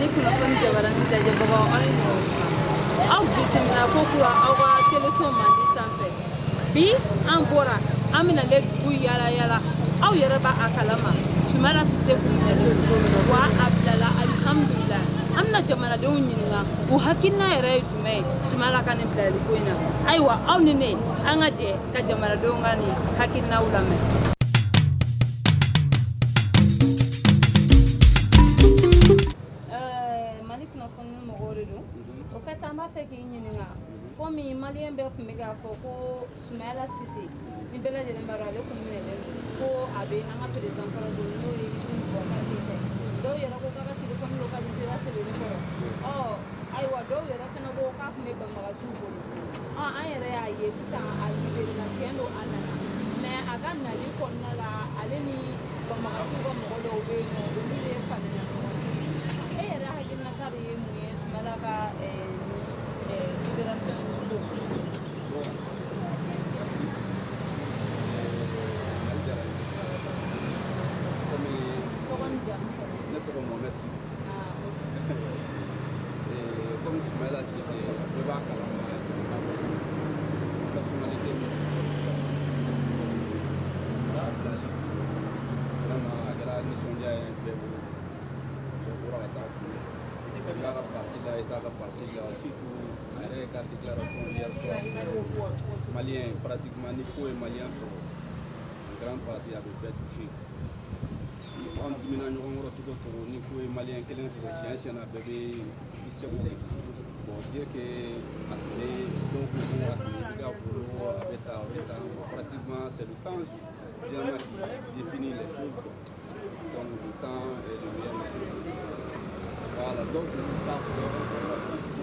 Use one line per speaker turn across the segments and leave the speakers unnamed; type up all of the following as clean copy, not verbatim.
Mali kunnafoni jabaranin lajɛbagaw aw ye ɲɔgɔn aw bisimila ko kura aw ka télévision mandi sanfɛ bi an bɔra an bɛna le dugu yala yala aw yɛrɛ b'a a kalama Sumala Sise kun minɛlen don wa a bilala alhamdulilayi an bɛna jamanadenw ɲininka u hakilina yɛrɛ ye jumɛn ye Sumala ka nin bilali ko in na ayiwa aw ni ne an ka jɛ ka jamanadenw ka nin hakilinaw lamɛn. Mali kunnafoni mɔgɔw de don o fait an b'a fɛ k'i ɲininka komi maliyɛn bɛɛ tun bɛ k'a fɔ ko Sumala Sise ni bɛɛ lajɛlen b'a dɔn ale kun minɛlen don ko a bɛ an ka président kɔrɔ don n'o ye Ibrim Boubacar Keïta dɔw yɛrɛ ko k'a ka téléphone localisé la Sɛbɛnnikɔrɔ ayiwa dɔw yɛrɛ fana ko k'a tun bɛ banbagaciw bolo an yɛrɛ y'a ye sisan a libéré la tiɲɛ don a nana mais a ka nali kɔnɔna la ale ni banbagaciw ka mɔgɔ dɔw bɛ yen nɔ olu de falenna ɲɔgɔn na e yɛrɛ hakilinata de ye mun ye Sumala ka libération don.
Ne tɔgɔ Mohamed Sy. Comme Sumala Sise bɛɛ b'a kalama personnalité min a bilali vraiment a kɛra nisɔndiya ye bɛɛ bolo bɛɛ bɔra ka taa kun i b'a ka parti la i t'a ka parti la surtout a yɛrɛ ka déclaration hier soir malien pratiquement ni ko ye malien sɔrɔ en grande partie a bɛ bɛɛ touché. An dimina ɲɔgɔn kɔrɔ cogo cogo ni ko ye malien kelen sɔrɔ tiɲɛ tiɲɛ na bɛɛ bɛ i seko kɛ bon dire que a tun bɛ dɔw ko ko a tun bɛ ka bolo a bɛ taa pratiquement c'est le temps général qui définit les choses quoi. Donc le temps est le meilleur chose. Voilà donc je ne pas faire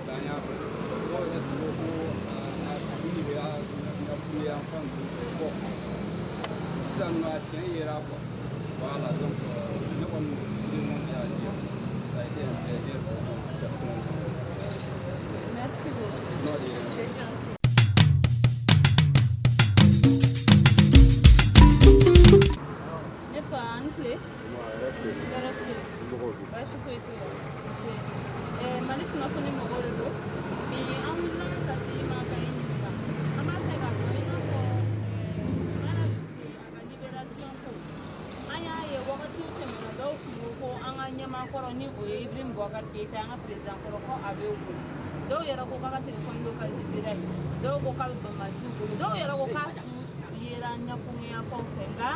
dan y'a fɛ dɔw yɛrɛ tun ko ko a sigi bɛ a fouillé en fin de bon sisan nɔ a tiɲɛ yera quoi. Voilà, donc je comme tout le monde a dit, ça a été un plaisir pour moi personnellement.
Merci beaucoup.
Non,
c'est gentil. Ne fa an tile? Yɔrɔ tile. Baasi foyi t'o la. Mali kunnafoni mɔgɔw de don. Bi an wulila ka se i ma ka i ɲininka. An b'a fɛ k'a dɔn i n'a fɔ Sumala Sise a ka libération ko. An y'a ye wagatiw tɛmɛna dɔw tun ko ko an ka ɲɛmaakɔrɔ ni o ye Ibrim Boubacar Keïta an ka président kɔrɔ ko a b'o bolo dɔw yɛrɛ ko k'a ka téléphone localisé la ye dɔw ko k'a bɛ banbagaciw bolo dɔw yɛrɛ ko k'a su yera ɲɛfɔŋɛya fɛn o fɛn nka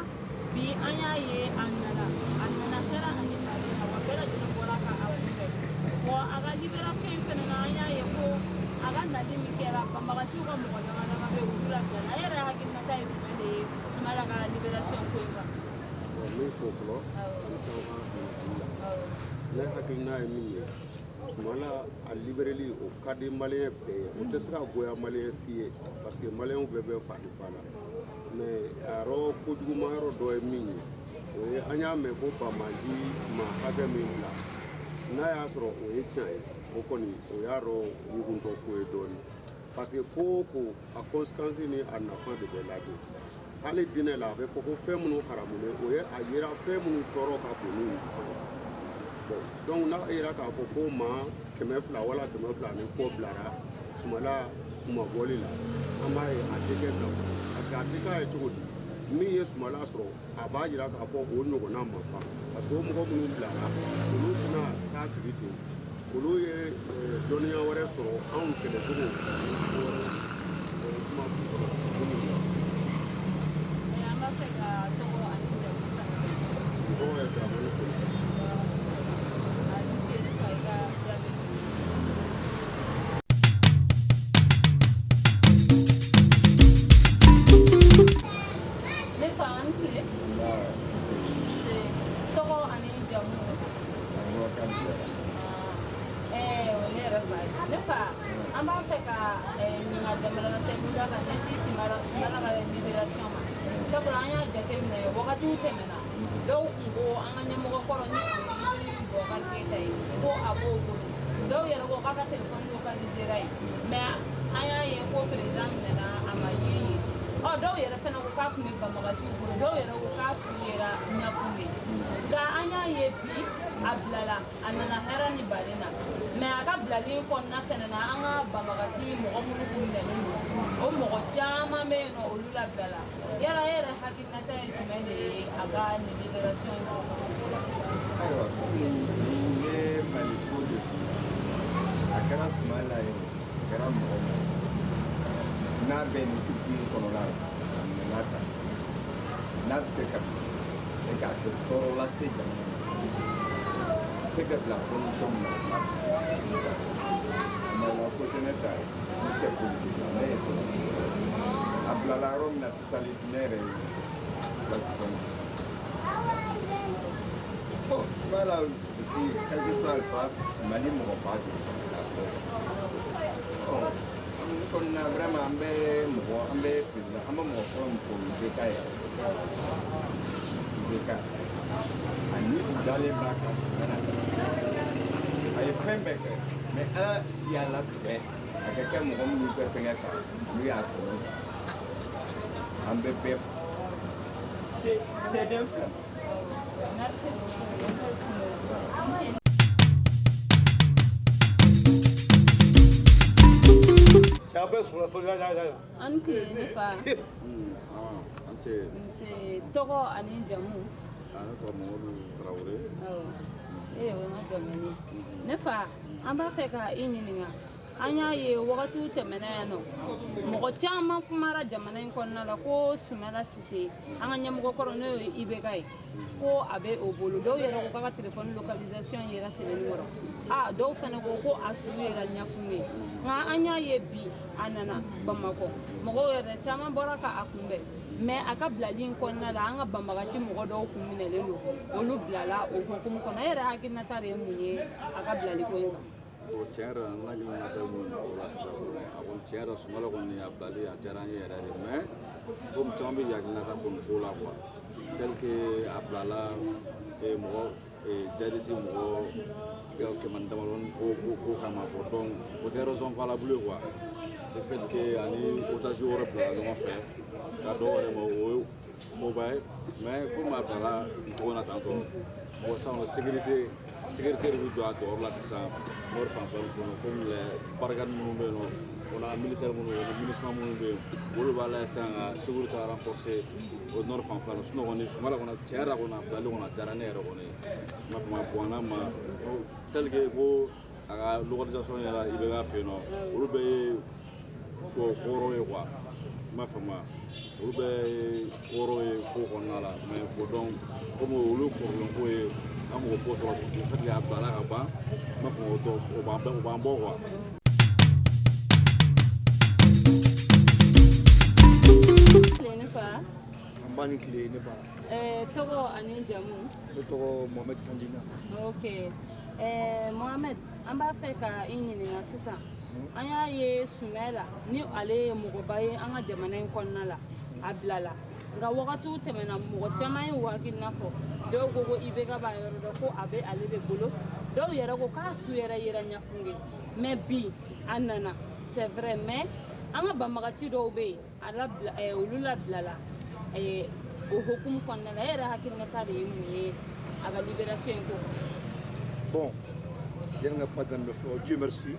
bi an y'a ye a nana kɛra ani nali la wa bɛɛ lajɛlen bɔra ka a kunbɛn wa a ka libération in fɛnɛ na an y'a ye ko a ka nali min kɛra banbagaciw ka mɔgɔ dama dama bɛ olu lafiyala a yɛrɛ hakilinata ye jumɛn de ye Sumala ka libération ko in kan.
Min fɔ fɔlɔ an caman ne hakilina ye min ye Sumala a libéreli o ka di maliyɛn bɛɛ ye o tɛ se ka goya maliyɛn si ye parce que maliyɛnw bɛɛ bɛ fani ba la mais a yɔrɔ kojuguma yɔrɔ dɔ ye min ye o ye an y'a mɛn ko Bamaji ma hakɛ min bila n'a y'a sɔrɔ o ye tiɲɛ ye o kɔni o y'a dɔn ɲuguntɔ ko ye dɔɔni parce que ko o ko a conséquence ni a nafa de bɛ lajɛ. Hali dinɛ la a bɛ fɔ ko fɛn minnu haramulen o ye a yira fɛn minnu tɔɔrɔ ka bon ni fɛn bon donc n'a yira k'a fɔ ko maa 200 wala 200 ni kɔ bilara Sumala kumabɔli la an b'a ye a tɛ kɛ bila parce que a tɛ k'a ye cogo di min ye Sumala sɔrɔ a b'a yira k'a fɔ o ɲɔgɔnna ma ban parce que o mɔgɔ minnu bilara olu tɛna taa sigi ten olu ye dɔnniya wɛrɛ sɔrɔ anw kɛlɛcogo
an b'a fɛ ka ɲininka jamanadenw ka ɲɛsin Sumala ka libération ma sabula an y'a jateminɛ wagatiw tɛmɛna dɔw tun ko an ka ɲɛmɔgɔ kɔrɔ ni o ye Ibrim Boubacar Keïta ye ko a b'o bolo dɔw yɛrɛ ko k'a ka téléphone localisé la ye mais an y'a ye ko président minɛna a ma ye yen dɔw yɛrɛ fana ko k'a tun bɛ banbagaciw bolo dɔw yɛrɛ ko k'a su yera ɲɛfun de nka an y'a ye bi a bilala a nana hɛrɛ ni baden na kɔnɔna fɛnɛ na an ka banbagaci mɔgɔ minnu kun minɛlen don o mɔgɔ caman bɛ yen nɔ olu labilala yala e yɛrɛ hakilinata ye jumɛn de ye a ka nin libération in kɔnɔ?
ayiwa komi nin ye Mali ko de a kɛra Sumala ye a kɛra mɔgɔ ma n'a bɛ nin hukumu kɔnɔna la a minɛna ta n'a bɛ se ka k'a kɛ tɔɔrɔ lase jamana ma se ka bila condition min na Sumala ko tɛ ne ta ye ne tɛ politique la ne ye sɔrɔsi a bilala yɔrɔ min na sisan ne yɛrɛ ye classe 70. Bon, Sumala aussi, quel que soit le pas, Mali mɔgɔ ba de kon na vraiment an bɛ mɔgɔ an bɛ président an bɛ mɔgɔ fɔlɔ min fɔ IBK ye IBK ani u dalen b'a kan Sumala a ye fɛn bɛɛ kɛ mais Ala y'a latigɛ a ka kɛ mɔgɔ minnu bɛ fɛngɛ kan n'u y'a kɔnɔ an bɛ bɛɛ c'est d'un fila.
Merci an tile ne fa nse tɔgɔ ani jamu
ne tɔgɔ Mamadu Tarawele.
e ye n ka dɔmɛni ne fa an b'a fɛ ka i ɲininka an y'a ye wagatiw tɛmɛna yan nɔ mɔgɔ caman kumara jamana in kɔnɔna la ko Sumala Sise an ka ɲɛmɔgɔkɔrɔ n'o ye IBK ye ko a bɛ o bolo dɔw yɛrɛ ko k'a ka telefɔni localisation yɛrɛ sɛbɛnnikɔrɔ dɔw fana ko a sugu yɛrɛ ɲɛfun ye nka an y'a ye bi a nana Bamakɔ mɔgɔw yɛrɛ caman bɔra ka a kunbɛn mais a ka bilali in kɔnɔna la an ka banbagaci mɔgɔ dɔw kun minɛlen don olu bilala o hukumu kɔnɔ e yɛrɛ hakilinata de ye mun ye a ka bilali ko in kan?
O tiɲɛ yɛrɛ la n hakilinata ye mun ye o la sisan a kɔni tiɲɛ yɛrɛ Sumala kɔni a bilali a diyara n ye yɛrɛ de mais komi caman bɛ hakilinata fɔ nin ko la quoi tel que a bilala mɔgɔ jadisi mɔgɔ kɛmɛ damadɔni ko kama quoi donc o tɛ raison valable ye quoi le fait que ani otage wɛrɛ bilala ɲɔgɔn fɛ ka dɔw yɛrɛ ma o ye koba ye mais komi a bilala nin cogo na tan tɔ bon sisan sécurité de bɛ jɔ a jɔyɔrɔ la sisan nord fanfɛ komi barikade minnu bɛ yen nɔ o n'a militaire minnu bɛ yen o MINUSMA minnu bɛ yen olu b'a lajɛ sisan ka sécurité renforcer o nord fanfɛ la sinon kɔni Sumala kɔni tiɲɛ yɛrɛ kɔni a bilali kɔni a diyara ne yɛrɛ kɔni n b'a fɔ ma bon n'a ma tel que ko a ka localisation yɛrɛ IBK fɛ yen nɔ olu bɛɛ ye kɔrɔ ye quoi n b'a fɔ ma olu bɛɛ ye kɔrɔ ye ko kɔnɔna la mais ko donc komi olu kɔrɔlen ko ye an mɔgɔ fɔ tɔgɔ en fait a bilala ka ban n b'a fɔ o b'an bɔ quoi.
tile ne fa
an b'a ni tile ne ba
tɔgɔ ani jamu
ne tɔgɔ Mohamed Kandina.
ok Mohamed an b'a fɛ ka i ɲininka sisan an y'a ye Sumala ni ale ye mɔgɔba ye an ka jamana in kɔnɔna la a bilala nka wagatiw tɛmɛna mɔgɔ caman ye o hakilina fɔ dɔw ko IBK b'a yɔrɔ dɔn ko a bɛ ale de bolo dɔw yɛrɛ ko k'a su yɛrɛ yera ɲɛfun ye mais bi a nana c'est vrai mais an ka banbagaci dɔw bɛ yen olu labilala o hukumu kɔnɔna la e yɛrɛ hakilinata de ye mun ye a ka libération in ko?
Bon, yanni ka kuma daminɛ fɔlɔ Dieu merci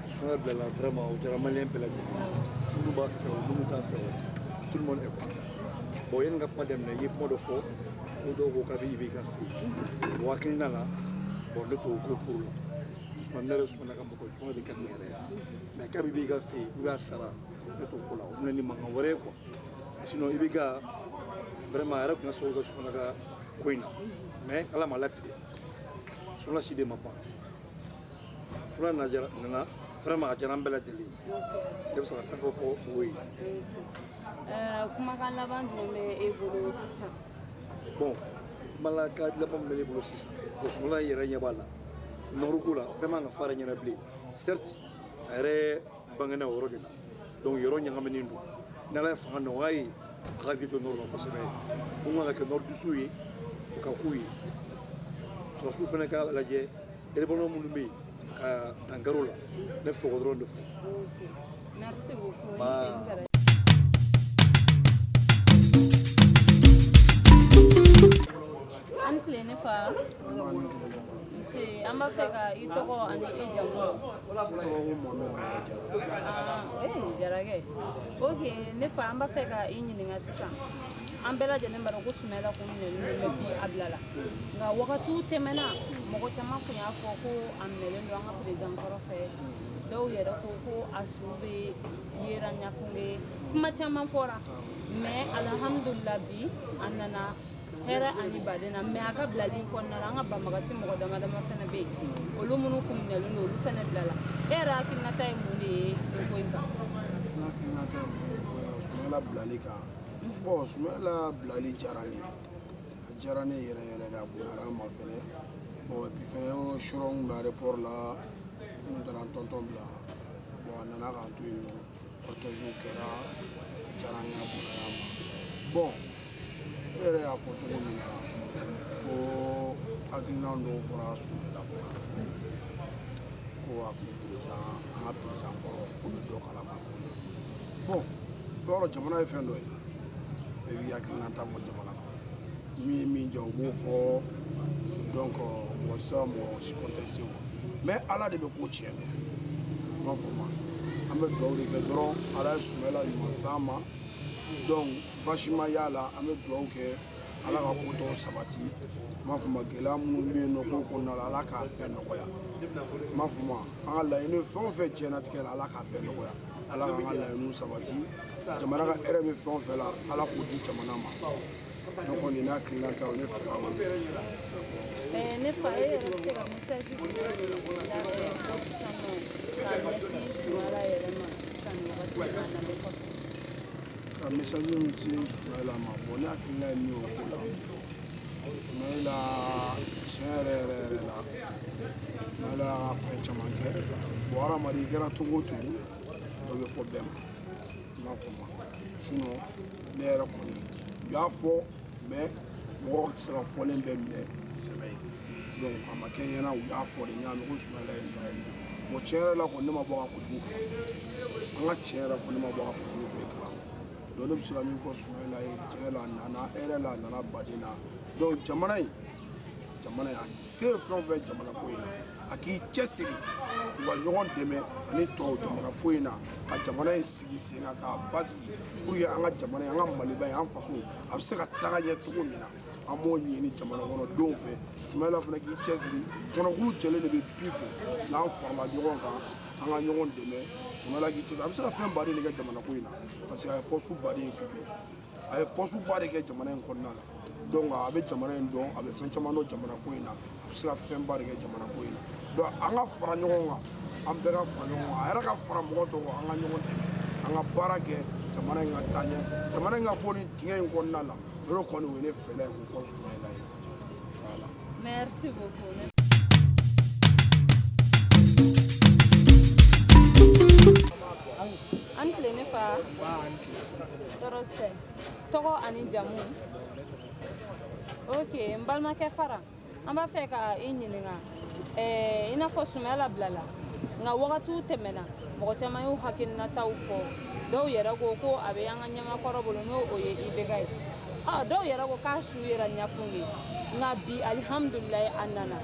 Sumala bilala vraiment o diyara maliyɛn bɛɛ lajɛlen minnu b'a fɛ o minnu t'a fɛ o tout le monde est content. Bon yanni ka kuma daminɛ i ye kuma dɔ fɔ ko dɔw ko k'a bɛ IBK fɛ yen o hakilina la bon ne t'o ko pour la Sumala ne yɛrɛ Sumala ka mɔgɔ Sumala de ka di ne yɛrɛ ye mais k'a bɛ IBK fɛ yen u y'a sara ne t'o ko la o bɛna ni mankan wɛrɛ ye quoi sinon IBK vraiment a yɛrɛ tun ka sago kɛ Sumala ka ko in na mais Ala m'a latigɛ Sumala si de ma ban Sumala nana vraiment a diyara an bɛɛ lajɛlen ne bɛ se ka fɛn fɛn fɔ o ye.
kumakan laban jumɛn bɛ e bolo sisan?
Bon kumakan laban min bɛ ne bolo sisan o Sumala yɛrɛ ɲɛ b'a la nɔriko la fɛn man ka fɔ a yɛrɛ ɲɛna bilen certes a yɛrɛ bangena o yɔrɔ de la donc yɔrɔ ɲagaminen don ni Ala ye fanga nɔgɔya ye a ka hakili to nord la kosɛbɛ mun kan ka kɛ nord dusu ye o ka k'u ye sɔrɔsiw fana ka lajɛ rebellion minnu bɛ yen ka dankari la ne bɛ fɛ k'o dɔrɔn de fɔ.
Merci beaucoup. An tile ne fa merci an b'a fɛ ka i tɔgɔ ani i jamu jarakɛ ok ne fa an b'a fɛ ka i ɲininka sisan an bɛɛ lajɛlen b'a dɔn ko Sumayila kun minɛlen don bi a bila la nka wagatiw tɛmɛna mɔgɔ caman kun y'a fɔ ko a minɛlen don an ka président kɔrɔ fɛ dɔw yɛrɛ ko a su bɛ yera ɲafun bɛ kuma caman fɔra mais alhamdulillah bi a nana hɛrɛ ani baden na mais a ka bilali kɔnɔna la an ka banbagaci mɔgɔ dama dama fɛnɛ bɛ yen olu minnu kun minɛlen don olu fɛnɛ bilala e yɛrɛ hakilinata ye mun de ye o ko in kan
hakilinata ye mun ye Sumayila bilali kan bon Sumayila bilali diyara ne ye a diyara ne yɛrɛ yɛrɛ de a bonyara an ma fɛnɛ bon et puis fɛnɛ suron na aéroport la n taara n tonton bila bon a nana k'an to yen nɔ cortège kɛra a diyara an ye a bonyara an ma bon e yɛrɛ y'a fɔ cogo min na ko hakilina dɔw fɔra Sumayila ko a tun bɛ président an ka président kɔrɔ ko bɛ dɔ kalama bon yɔrɔ jamana ye fɛn dɔ ye bɛɛ b'i hakilinata fɔ jamana kan min ye min jɛ o b'o fɔ donc mɔgɔ tɛ se ka mɔgɔ si contesté mais ala de bɛ ko tiɲɛ dɔn i m'a fɔ ma an bɛ dugawu de kɛ dɔrɔn ala ye Sumayila ɲuman s'an ma donc basi ma y'a la an bɛ dugawu kɛ ala ka ko tɔw sabati i m'a fɔ ma gɛlɛya minnu bɛ yen nɔ k'o kɔnɔna la ala k'a bɛɛ nɔgɔya i m'a fɔ ma an ka laɲini fɛn o fɛn diɲɛlatigɛ la ala k'a bɛɛ nɔgɔya ala k'an ka laɲiniw sabati jamana ka hɛrɛ bɛ fɛn o fɛn la ala k'o di jamana ma ne kɔni n'a hakilinata o ne fɛ ka wele
ne fa e yɛrɛ bɛ se ka message jumɛn de fɔ sisan nɔ k'a ɲɛsin Sumayila yɛrɛ ma sisan nin wagati in na a nalen kɔfɛ
ka message min se Sumayila ma bon ne hakilina ye min ye o ko la Sumayila tiɲɛ yɛrɛ yɛrɛ la Sumayila y'a ka fɛn caman kɛ bon hadamaden i kɛra cogo o cogo dɔ bɛ fɔ bɛɛ ma i m'a fɔ ma sinon ne yɛrɛ kɔni u y'a fɔ mais mɔgɔ tɛ se ka fɔlen bɛɛ minɛ sɛbɛ ye donc a ma kɛ ɲɛna u y'a fɔ de n y'a mɛn ko Sumayila ye nin kɛ nin bon tiɲɛ yɛrɛ la kɔni ne ma bɔ ka kojugu an ka tiɲɛ yɛrɛ fɔ ne ma bɔ ka kojugu fɔ i kalama donc ne bɛ se ka min fɔ Sumayila ye tiɲɛ la a nana hɛrɛ la a nana baden na donc jamana in a se ye fɛn o fɛn jamana ko in na a k'i cɛsiri u ka ɲɔgɔn dɛmɛ ani tɔw jamana ko in na ka jamana in sigi sen kan k'a basigi pour que an ka jamana in an ka Maliba in an faso a bɛ se ka taga ɲɛ cogo min na an b'o ɲini jamana kɔnɔdenw fɛ Sumayila fana k'i cɛsiri kɔnɔkulu jɛlen de bɛ bi fo n'an farala ɲɔgɔn kan an ka ɲɔgɔn dɛmɛ Sumayila k'i cɛsiri a bɛ se ka fɛn baden de kɛ jamana ko in na parce que a ye poste baden occupé a ye poste ba de kɛ jamana in kɔnɔna la donc a bɛ jamana in dɔn a bɛ fɛn caman dɔn jamana ko in na a bɛ se ka fɛn ba de kɛ jamana ko in na donc an ka fara ɲɔgɔn kan an bɛɛ ka fara ɲɔgɔn kan a yɛrɛ ka fara mɔgɔ tɔw kan an ka ɲɔgɔn dɛmɛ an ka baara kɛ jamana in ka taa ɲɛ jamana in ka bɔ nin dingɛ in kɔnɔna la o de kɔni o ye ne fɛla ye k'o fɔ Sumayila ye voilà.
merci beaucoup. an tile ne fa tɔɔrɔ tɛ tɔgɔ ani jamu ok n balimakɛ fara an b'a fɛ ka i ɲininka i n'a fɔ Sumayila bilala nka wagatiw tɛmɛna mɔgɔ caman y'u hakilinataw fɔ dɔw yɛrɛ ko a bɛ an ka ɲɛmakɔrɔ bolo n'o ye IBK ye dɔw yɛrɛ ko k'a su yɛrɛ ɲafun ye nka bi alihamdulilayi a nana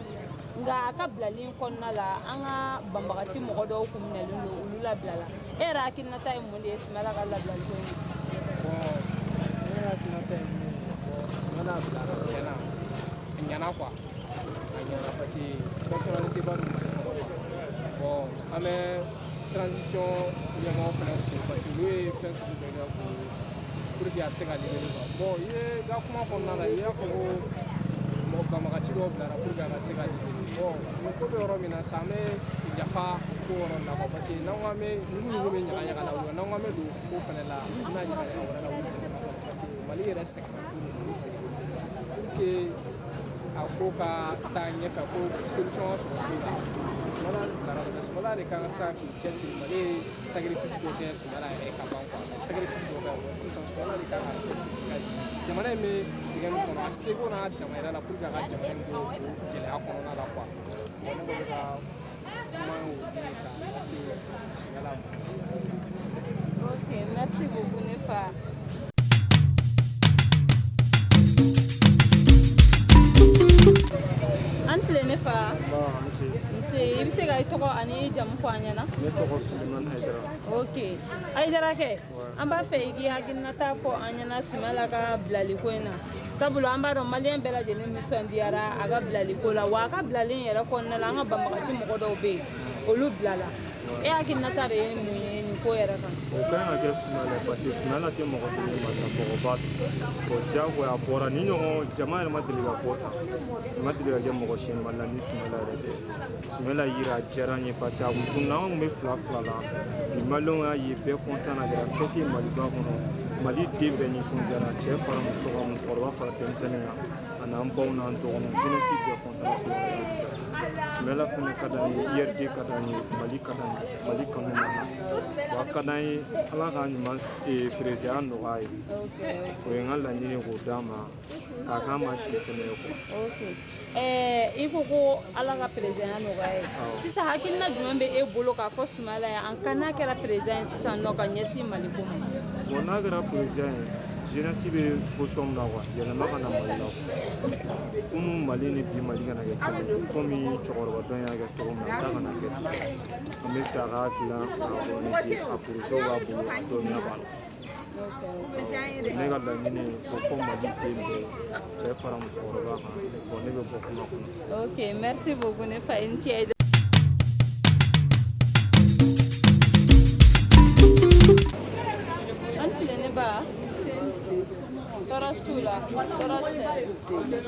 nka a ka bilali kɔnɔna la an ka banbagaci mɔgɔ dɔw kun minɛlen don olu labilala e yɛrɛ hakilinata ye mun de ye Sumayila ka labilali ko in
ne hakilinata ye mun ye Sumayila bilara tiɲɛna a ɲɛna quoi a ɲɛna parce que personnalité ba don bon an bɛ transition ɲɛmɔgɔ fana fo parce que olu ye fɛn sugu bɛɛ kɛ pour que a bɛ se ka libérer quoi bon i ye i ka kuma kɔnɔna la i y'a fɔ ko banbagaci dɔw bilara pour que a ka se ka libérer bon nin ko bɛ yɔrɔ min na sa an bɛ yafa ko yɔrɔ la quoi parce que n'an ko an bɛ ninnu bɛ ɲaga ɲaga la n'an ko an bɛ don ko fana la an bɛna ɲaga ɲaga wɛrɛ la wuli jamana kɔnɔ parce que Mali yɛrɛ sɛgɛnna ni sɛgɛn pour que a ko ka taa ɲɛfɛ ko solution ka sɔrɔ ko la Sumayila bilara mais Sumayila de kan ka se k'i cɛsiri Mali ye sacrifice dɔ kɛ Sumayila yɛrɛ ka ban quoi mais sacrifice dɔ kɛ sisan Sumayila de kan ka cɛsiri ka jamana in bɛ dingɛ min kɔnɔ a seko n'a damayira la pour que a ka jamana in bɔ gɛlɛya kɔnɔna la quoi bon ne kɔni ka kuma y'o de ye ka lase Sumayila ma.
ok merci beaucoup ne fa. an filɛ ne fa nse I bɛ se ka I tɔgɔ ani I jamu fɔ an ɲɛna
ne tɔgɔ Sulemani Hayidara
ok Hayidara kɛ an b'a fɛ I k'i hakilinata fɔ an ɲɛna Sumala ka bilaliko in na sabula an b'a dɔn maliyɛn bɛɛ lajɛlen nisɔndiyara a ka bilaliko la wa a ka bilalen yɛrɛ kɔnɔna la an ka banbagaci mɔgɔ dɔw bɛ yen olu bilala e hakilinata de ye mun ye nin ko yɛrɛ kan
o ka kan ka kɛ Sumala parce que Sumala tɛ mɔgɔ deli ma mɔgɔba don diyagoya a bɔra ni ɲɔgɔn jama yɛrɛ ma deli ka bɔ tan ma deli ka kɛ mɔgɔ siyɛn Mali la ni Sumala yɛrɛ tɛ Sumala yira a diyara n ye parce que a kun tununa an kun bɛ fila la bi maliyɛnw y'a ye bɛɛ content na kɛra fête ye Maliba kɔnɔ Mali den bɛɛ nisɔndiyara cɛ fara muso kan musokɔrɔba fara denmisɛnnin kan a n'an baw n'an dɔgɔninw jeunesse bɛɛ content Sumala fɛnɛ ka d'an ye IRD ka d'an ye Mali ka d'an ye Mali kanu b'an na wa a ka d'an ye Ala ka ɲuman président nɔgɔya ye o ye n ka laɲini k'o d'a ma k'a k'an ma si fɛnɛ ye quoi.
I ko ko Ala ka président nɔgɔya ye sisan hakilina jumɛn bɛ e bolo k'a fɔ Sumala ye an ka n'a kɛra président ye sisan nɔ ka ɲɛsin Maliko ma
bon n'a kɛra président ye jeunesse bɛ position min na quoi yɛlɛma ka na Mali la kunu Mali ni bi Mali kana kɛ kelen ye komi cɛkɔrɔba dɔn y'a kɛ cogo min na a da kana kɛ ten an bɛ fɛ a ka dilan a organiser a projet b'a bolo a dɔnniya b'a la ne ka laɲini ye k'o fɔ Mali den bɛɛ cɛ fara musokɔrɔba kan bon ne bɛ bɔ kuma kɔnɔ.
ok merci beaucoup ne fa I ni ce. an filɛ ne ba tɔɔrɔ t'u la tɔɔrɔ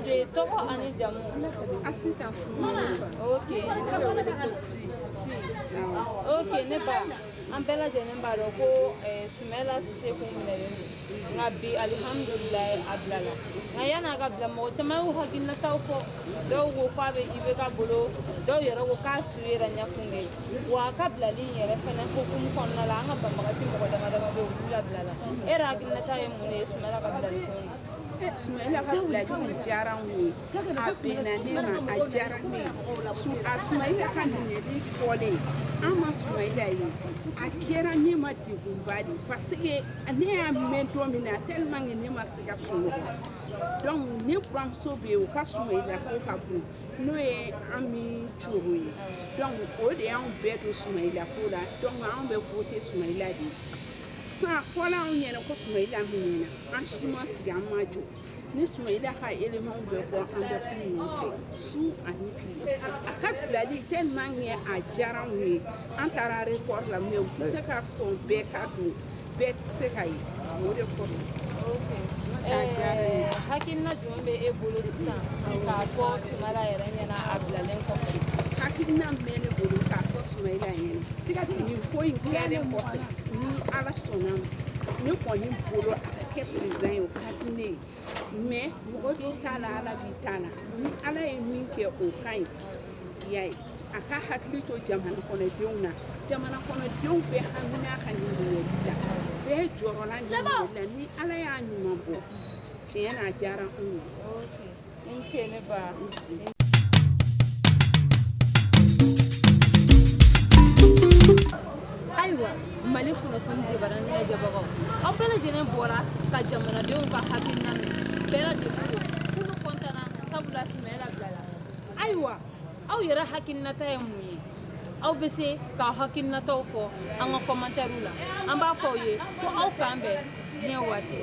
se tɔgɔ ani jamu ok ok ne ba an bɛɛ lajɛlen b'a dɔn ko Sumala Sise kun minɛlen don nka bi alihamudulilayi a bilala nka yan'a ka bila mɔgɔ caman y'u hakilinataw fɔ dɔw ko k'a bɛ IBK bolo dɔw yɛrɛ ko k'a su yɛrɛ ɲɛfunge wa a ka bilali in yɛrɛ fɛnɛ hukumu kɔnɔna la an ka banbagaci mɔgɔ dama dama bɛ olu labilala e yɛrɛ hakilinata ye mun ye Sumala ka bilali ko in
Sumala ka bilali diyara n ye a bɛnna ne ma a diyara ne ye a Sumala ka minɛli fɔlen an ma Sumala ye a kɛra ne ma degunba de parce que ne y'a mɛn don min na tellement que ne ma se ka sunɔgɔ donc ne buramuso bɛ yen o ka Sumala ko ka bon n'o ye Ami Coro ye donc o de y'anw bɛɛ don Sumala ko la donc anw bɛ voter Sumala de sisan fɔlɔ anw ɲɛna ko Sumala minɛna an si ma sigi an ma jɔ ni Sumala ka éléments bɛɛ bɔ an bɛ kun nɔfɛ su ani tile a ka bilali tellement que a diyara anw ye an taara aéroport la mais u tɛ se ka sɔn bɛɛ ka don bɛɛ tɛ se ka ye o de kosɔn.
hakilina jumɛn bɛ e bolo sisan k'a fɔ Sumala yɛrɛ ɲɛna a bilalen kɔfɛ
hakilina bɛ ne bolo k'a fɔ Sumala ɲɛna nin ko in kɛlen kɔfɛ ni Ala sɔnna ma ne kɔni bolo a ka kɛ président ye o ka di ne ye mais mɔgɔ b'i t'a la Ala b'i t'a la ni Ala ye min kɛ o ka ɲi i y'a ye a ka hakili to jamana kɔnɔdenw na jamana kɔnɔdenw bɛɛ hamina ka nin minɛli la bɛɛ jɔrɔla nin minɛli la ni Ala y'a ɲuman bɔ tiɲɛ na a diyara anw ye.
ok i ni ce ne ba. ayiwa Mali kunnafoni jabaranin lajɛbagaw aw bɛɛ lajɛlen bɔra ka jamanadenw ka hakilina minɛ bɛɛ lajɛlen k'olu kɔntana sabula Sumala bilala ayiwa aw yɛrɛ hakilinata ye mun ye aw bɛ se k'aw hakilinataw fɔ an ka commentaire la an b'a fɔ aw ye ko aw k'an bɛn diɲɛ waati